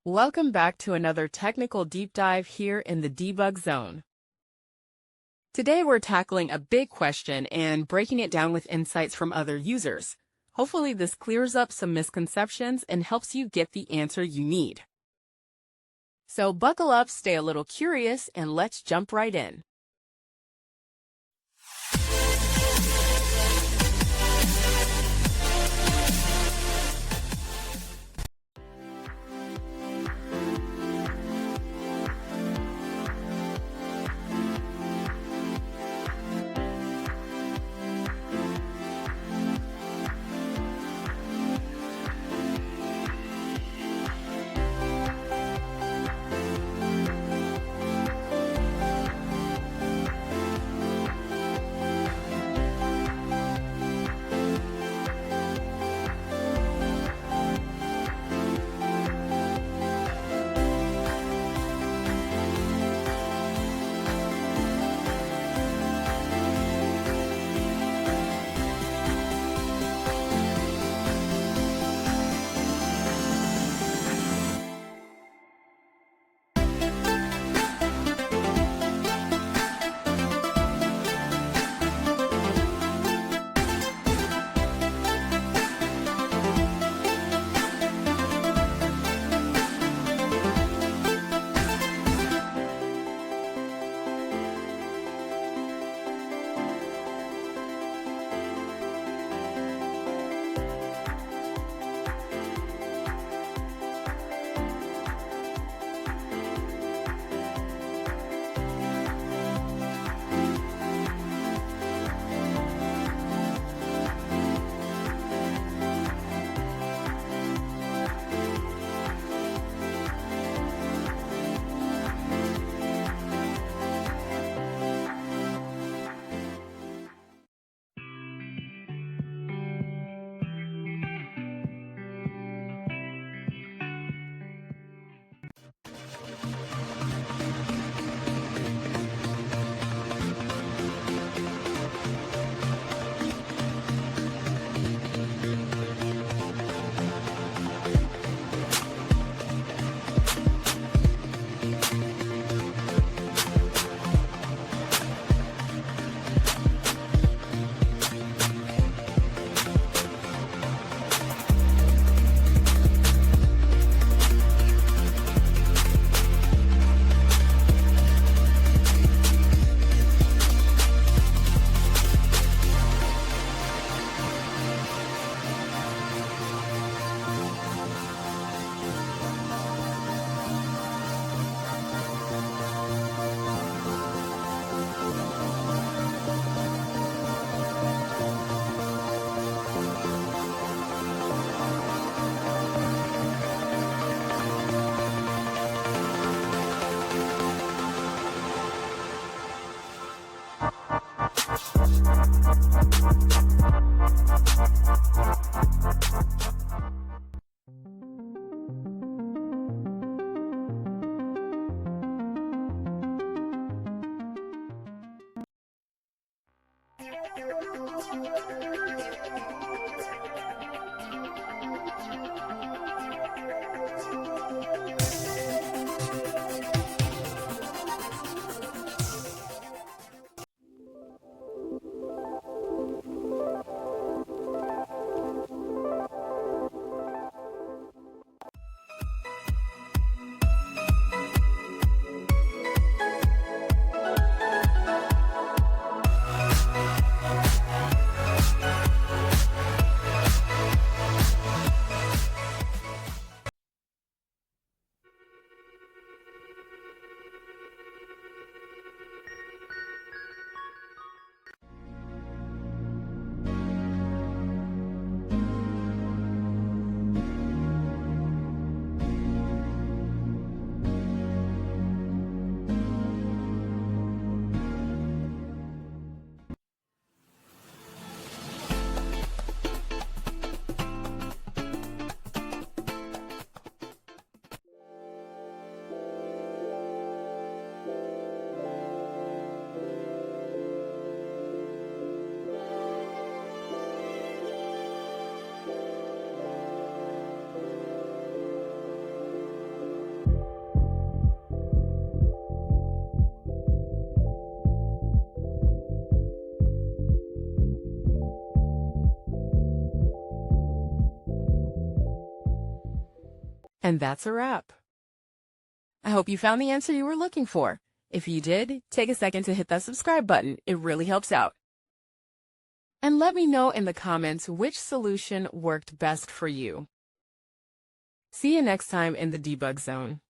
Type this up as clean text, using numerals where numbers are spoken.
Welcome back to another technical deep dive here in the debug zone. Today we're tackling a big question and breaking it down with insights from other users. Hopefully this clears up some misconceptions and helps you get the answer you need. So buckle up, stay a little curious, and let's jump right in. And that's a wrap. I hope you found the answer you were looking for. If you did, take a second to hit that subscribe button. It really helps out. And let me know in the comments which solution worked best for you. See you next time in the debug zone.